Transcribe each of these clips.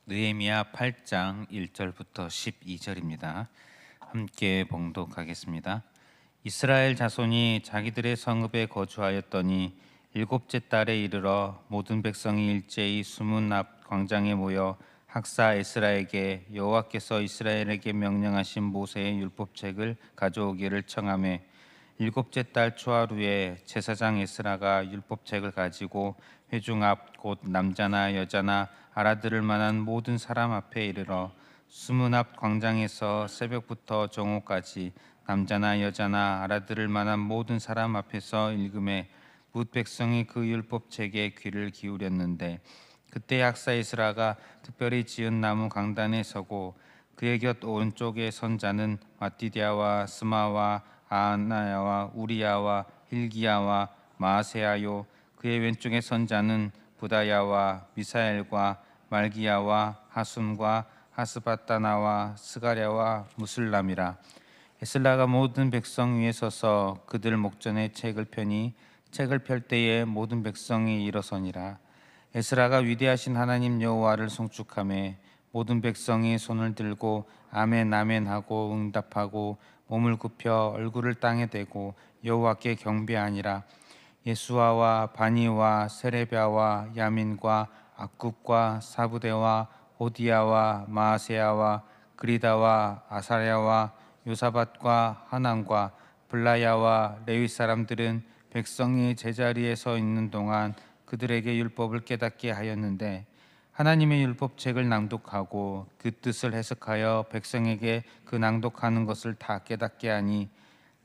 느헤미야 8장 1절부터 12절입니다. 함께 봉독하겠습니다. 이스라엘 자손이 자기들의 성읍에 거주하였더니 일곱째 달에 이르러 모든 백성이 일제히 수문 앞 광장에 모여 학사 에스라에게 여호와께서 이스라엘에게 명령하신 모세의 율법책을 가져오기를 청하매 일곱째 달 초하루에 제사장 에스라가 율법책을 가지고 회중 앞 곧 남자나 여자나 알아들을 만한 모든 사람 앞에 이르러 수문 앞 광장에서 새벽부터 정오까지 남자나 여자나 알아들을 만한 모든 사람 앞에서 읽음에 뭇 백성이 그 율법책에 귀를 기울였는데 그때 학사 에스라가 특별히 지은 나무 강단에 서고 그의 곁 오른쪽에 선 자는 마띠디아와 스마와 아나야와 우리야와 hil기야와 마아세야요 그의 왼쪽에 선 자는 부다야와 미사엘과 말기야와 하순과 하스바다나와 스가랴와 무슬람이라. 에슬라가 모든 백성 위에 서서 그들 목전에 책을 펴니 책을 펼 때에 모든 백성이 일어서니라. 에스라가 위대하신 하나님 여호와를 송축하며 모든 백성이 손을 들고 아멘 아멘 하고 응답하고 몸을 굽혀 얼굴을 땅에 대고 여호와께 경배하니라. 예수아와 바니와 세레비아와 야민과 악굽과 사부대와 호디야와 마아세야와 그리다와 아사랴와 요사밧과 하난과 블라야와 레위 사람들은 백성이 제자리에 서 있는 동안 그들에게 율법을 깨닫게 하였는데 하나님의 율법책을 낭독하고 그 뜻을 해석하여 백성에게 그 낭독하는 것을 다 깨닫게 하니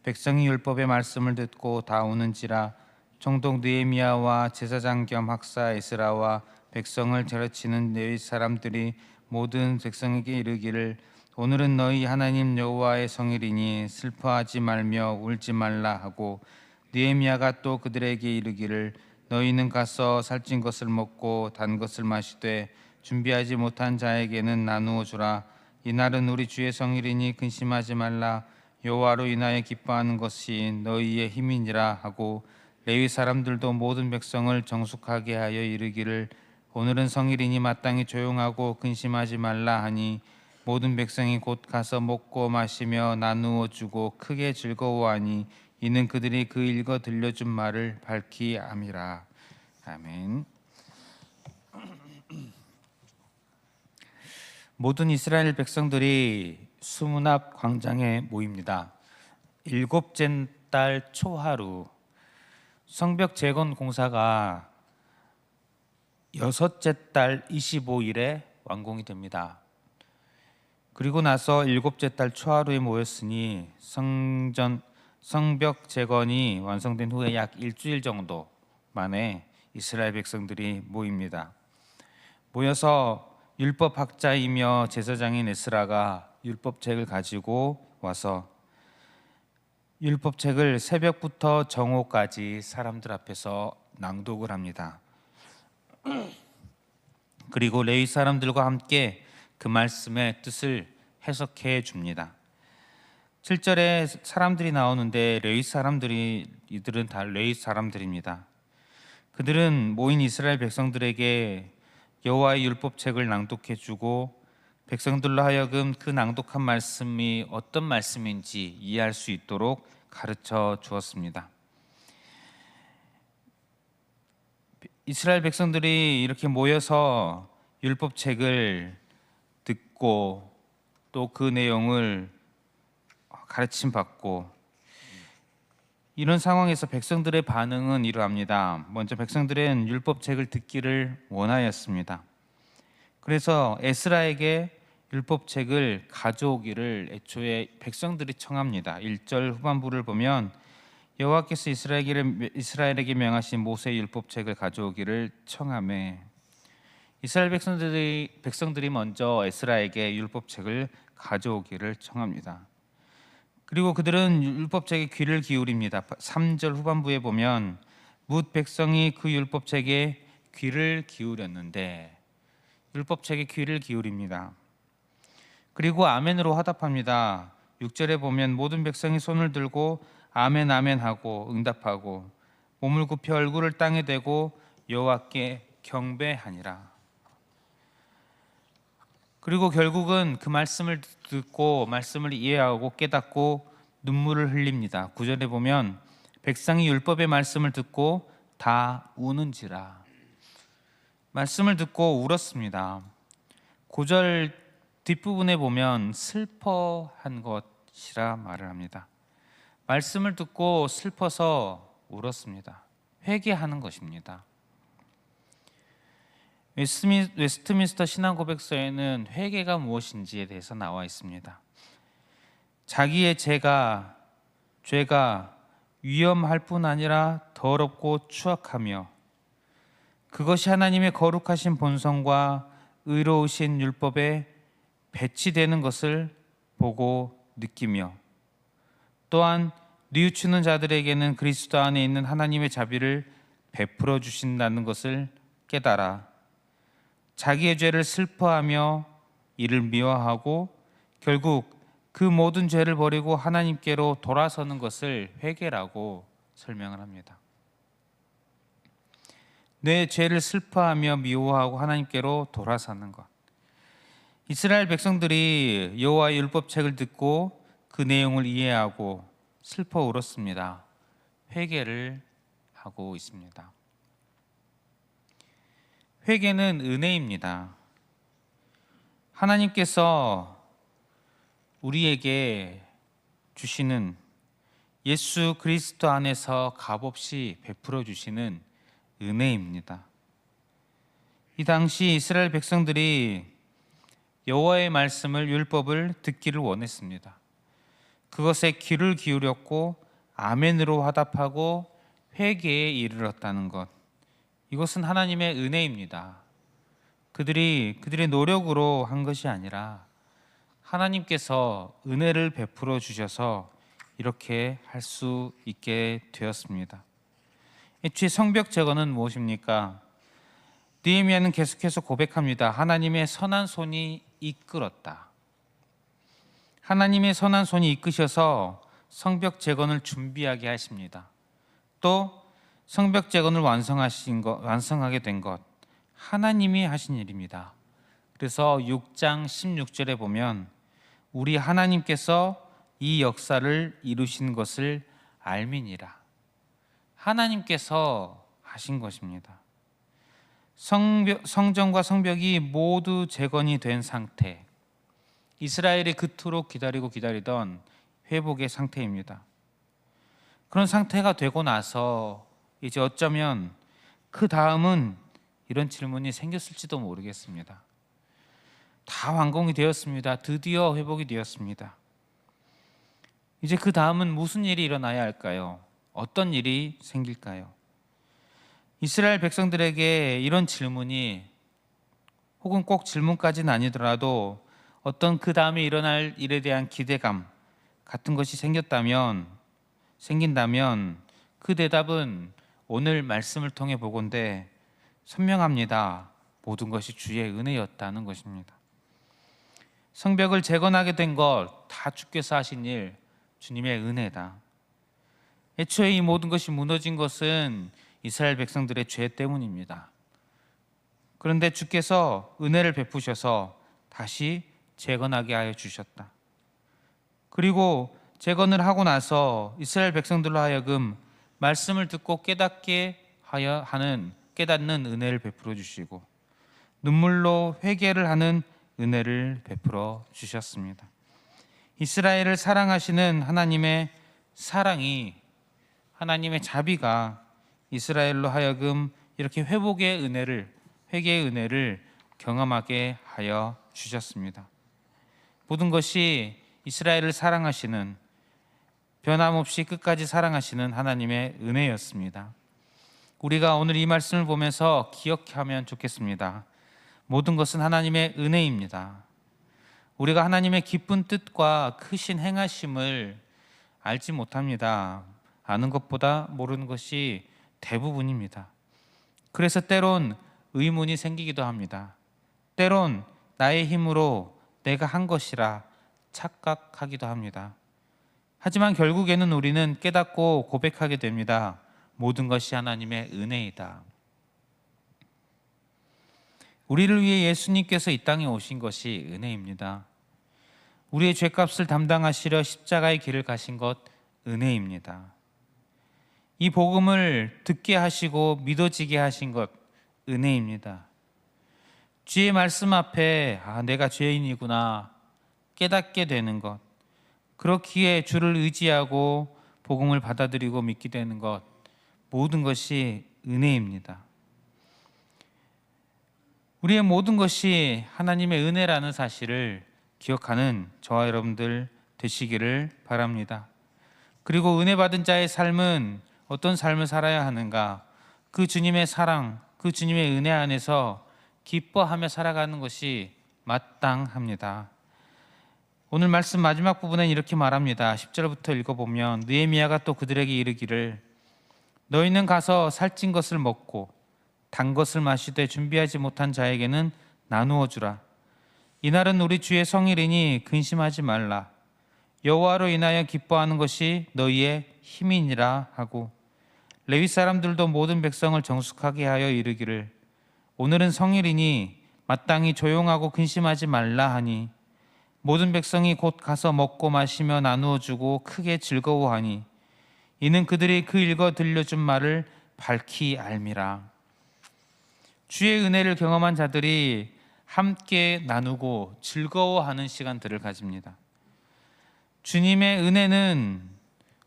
백성이 율법의 말씀을 듣고 다 우는지라. 총독 느헤미야와 제사장 겸 학사 에스라와 백성을 가르치는 레위 사람들이 모든 백성에게 이르기를 오늘은 너희 하나님 여호와의 성일이니 슬퍼하지 말며 울지 말라 하고 느헤미야가 또 그들에게 이르기를 너희는 가서 살찐 것을 먹고 단 것을 마시되 준비하지 못한 자에게는 나누어 주라. 이날은 우리 주의 성일이니 근심하지 말라. 여호와로 인하여 기뻐하는 것이 너희의 힘이니라 하고 레위 사람들도 모든 백성을 정숙하게 하여 이르기를 오늘은 성일이니 마땅히 조용하고 근심하지 말라 하니 모든 백성이 곧 가서 먹고 마시며 나누어 주고 크게 즐거워하니 이는 그들이 그 읽어 들려준 말을 밝히 암이라. 아멘. 모든 이스라엘 백성들이 수문 앞 광장에 모입니다. 일곱째 달 초하루 성벽 재건 공사가 여섯째 달 25일에 완공이 됩니다. 그리고 나서 일곱째 달 초하루에 모였으니 성벽 재건이 완성된 후에 약 일주일 정도 만에 이스라엘 백성들이 모입니다. 모여서 율법학자이며 제사장인 에스라가 율법책을 가지고 와서 율법책을 새벽부터 정오까지 사람들 앞에서 낭독을 합니다. 그리고 레위 사람들과 함께 그 말씀의 뜻을 해석해 줍니다. 7절에 사람들이 나오는데 이들은 다 레위 사람들입니다. 그들은 모인 이스라엘 백성들에게 여호와의 율법책을 낭독해 주고 백성들로 하여금 그 낭독한 말씀이 어떤 말씀인지 이해할 수 있도록 가르쳐 주었습니다. 이스라엘 백성들이 이렇게 모여서 율법책을 듣고 또 그 내용을 가르침 받고 이런 상황에서 백성들의 반응은 이러합니다. 먼저 백성들은 율법책을 듣기를 원하였습니다. 그래서 에스라에게 율법책을 가져오기를 애초에 백성들이 청합니다. 1절 후반부를 보면 여호와께서 이스라엘에게 명하신 모세의 율법책을 가져오기를 청하매 이스라엘 백성들이 먼저 에스라에게 율법책을 가져오기를 청합니다. 그리고 그들은 율법책에 귀를 기울입니다. 3절 후반부에 보면 뭇 백성이 그 율법책에 귀를 기울였는데 율법책에 귀를 기울입니다. 그리고 아멘으로 화답합니다. 6절에 보면 모든 백성이 손을 들고 아멘 아멘 하고 응답하고 몸을 굽혀 얼굴을 땅에 대고 여호와께 경배하니라. 그리고 결국은 그 말씀을 듣고 말씀을 이해하고 깨닫고 눈물을 흘립니다. 9절에 보면 백성이 율법의 말씀을 듣고 다 우는지라. 말씀을 듣고 울었습니다. 9절 뒷부분에 보면 슬퍼한 것이라 말을 합니다. 말씀을 듣고 슬퍼서 울었습니다. 회개하는 것입니다. 웨스트민스터 신앙고백서에는 회개가 무엇인지에 대해서 나와 있습니다. 자기의 죄가 위험할 뿐 아니라 더럽고 추악하며 그것이 하나님의 거룩하신 본성과 의로우신 율법에 배치되는 것을 보고 느끼며 또한 뉘우치는 자들에게는 그리스도 안에 있는 하나님의 자비를 베풀어 주신다는 것을 깨달아 자기의 죄를 슬퍼하며 이를 미워하고 결국 그 모든 죄를 버리고 하나님께로 돌아서는 것을 회개라고 설명을 합니다. 내 죄를 슬퍼하며 미워하고 하나님께로 돌아서는 것. 이스라엘 백성들이 여호와의 율법책을 듣고 그 내용을 이해하고 슬퍼 울었습니다. 회개를 하고 있습니다. 회개는 은혜입니다. 하나님께서 우리에게 주시는 예수 그리스도 안에서 값없이 베풀어 주시는 은혜입니다. 이 당시 이스라엘 백성들이 여호와의 말씀을 율법을 듣기를 원했습니다. 그것에 귀를 기울였고 아멘으로 화답하고 회개에 이르렀다는 것. 이것은 하나님의 은혜입니다. 그들의 노력으로 한 것이 아니라 하나님께서 은혜를 베풀어 주셔서 이렇게 할 수 있게 되었습니다. 애초에 성벽 제거는 무엇입니까? 느헤미야는 계속해서 고백합니다. 하나님의 선한 손이 이끌었다. 하나님의 선한 손이 이끄셔서 성벽 재건을 준비하게 하십니다. 또 성벽 재건을 완성하게 된 것 하나님이 하신 일입니다. 그래서 6장 16절에 보면 우리 하나님께서 이 역사를 이루신 것을 알미니라. 하나님께서 하신 것입니다. 성전과 성벽이 모두 재건이 된 상태, 이스라엘이 그토록 기다리던 회복의 상태입니다. 그런 상태가 되고 나서 이제 어쩌면 그 다음은 이런 질문이 생겼을지도 모르겠습니다. 다 완공이 되었습니다. 드디어 회복이 되었습니다. 이제 그 다음은 무슨 일이 일어나야 할까요? 어떤 일이 생길까요? 이스라엘 백성들에게 이런 질문이 혹은 꼭 질문까지는 아니더라도 어떤 그 다음에 일어날 일에 대한 기대감 같은 것이 생긴다면 그 대답은 오늘 말씀을 통해 보건대 선명합니다. 모든 것이 주의 은혜였다는 것입니다. 성벽을 재건하게 된 것 다 주께서 하신 일 주님의 은혜다. 애초에 이 모든 것이 무너진 것은 이스라엘 백성들의 죄 때문입니다. 그런데 주께서 은혜를 베푸셔서 다시 재건하게 하여 주셨다. 그리고 재건을 하고 나서 이스라엘 백성들로 하여금 말씀을 듣고 깨닫는 은혜를 베풀어 주시고 눈물로 회개를 하는 은혜를 베풀어 주셨습니다. 이스라엘을 사랑하시는 하나님의 사랑이, 하나님의 자비가 이스라엘로 하여금 이렇게 회개의 은혜를 경험하게 하여 주셨습니다. 모든 것이 이스라엘을 사랑하시는, 변함없이 끝까지 사랑하시는 하나님의 은혜였습니다. 우리가 오늘 이 말씀을 보면서 기억하면 좋겠습니다. 모든 것은 하나님의 은혜입니다. 우리가 하나님의 깊은 뜻과 크신 행하심을 알지 못합니다. 아는 것보다 모르는 것이 대부분입니다. 그래서 때론 의문이 생기기도 합니다. 때론 나의 힘으로 내가 한 것이라 착각하기도 합니다. 하지만 결국에는 우리는 깨닫고 고백하게 됩니다. 모든 것이 하나님의 은혜이다. 우리를 위해 예수님께서 이 땅에 오신 것이 은혜입니다. 우리의 죄값을 담당하시려 십자가의 길을 가신 것 은혜입니다. 이 복음을 듣게 하시고 믿어지게 하신 것 은혜입니다. 주의 말씀 앞에 내가 죄인이구나 깨닫게 되는 것, 그렇기에 주를 의지하고 복음을 받아들이고 믿게 되는 것, 모든 것이 은혜입니다. 우리의 모든 것이 하나님의 은혜라는 사실을 기억하는 저와 여러분들 되시기를 바랍니다. 그리고 은혜 받은 자의 삶은 어떤 삶을 살아야 하는가? 그 주님의 사랑, 그 주님의 은혜 안에서 기뻐하며 살아가는 것이 마땅합니다. 오늘 말씀 마지막 부분엔 이렇게 말합니다. 10절부터 읽어보면 느헤미야가 또 그들에게 이르기를 너희는 가서 살찐 것을 먹고 단 것을 마시되 준비하지 못한 자에게는 나누어 주라. 이날은 우리 주의 성일이니 근심하지 말라. 여호와로 인하여 기뻐하는 것이 너희의 힘이니라 하고 레위 사람들도 모든 백성을 정숙하게 하여 이르기를 오늘은 성일이니 마땅히 조용하고 근심하지 말라 하니 모든 백성이 곧 가서 먹고 마시며 나누어 주고 크게 즐거워하니 이는 그들이 그 읽어 들려준 말을 밝히 알미라. 주의 은혜를 경험한 자들이 함께 나누고 즐거워하는 시간들을 가집니다. 주님의 은혜는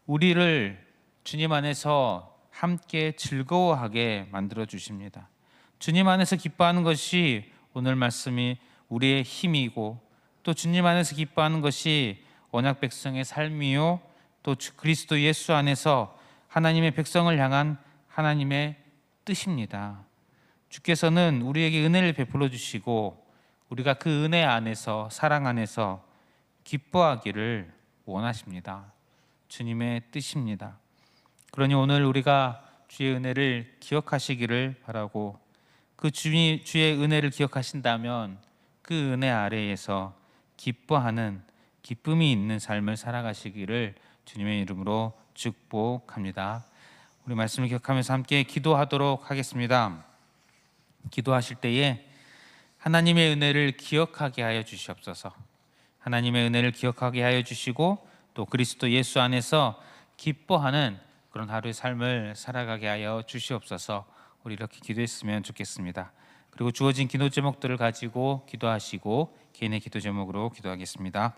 우리를 주님 안에서 함께 즐거워하게 만들어 주십니다. 주님 안에서 기뻐하는 것이 오늘 말씀이 우리의 힘이고 또 주님 안에서 기뻐하는 것이 언약 백성의 삶이요 또 그리스도 예수 안에서 하나님의 백성을 향한 하나님의 뜻입니다. 주께서는 우리에게 은혜를 베풀어 주시고 우리가 그 은혜 안에서 사랑 안에서 기뻐하기를 원하십니다. 주님의 뜻입니다. 그러니 오늘 우리가 주의 은혜를 기억하시기를 바라고 그 주의 은혜를 기억하신다면 그 은혜 아래에서 기뻐하는 기쁨이 있는 삶을 살아가시기를 주님의 이름으로 축복합니다. 우리 말씀을 기억하면서 함께 기도하도록 하겠습니다. 기도하실 때에 하나님의 은혜를 기억하게 하여 주시옵소서. 하나님의 은혜를 기억하게 하여 주시고 또 그리스도 예수 안에서 기뻐하는 그런 하루의 삶을 살아가게 하여 주시옵소서. 우리 이렇게 기도했으면 좋겠습니다. 그리고 주어진 기도 제목들을 가지고 기도하시고 개인의 기도 제목으로 기도하겠습니다.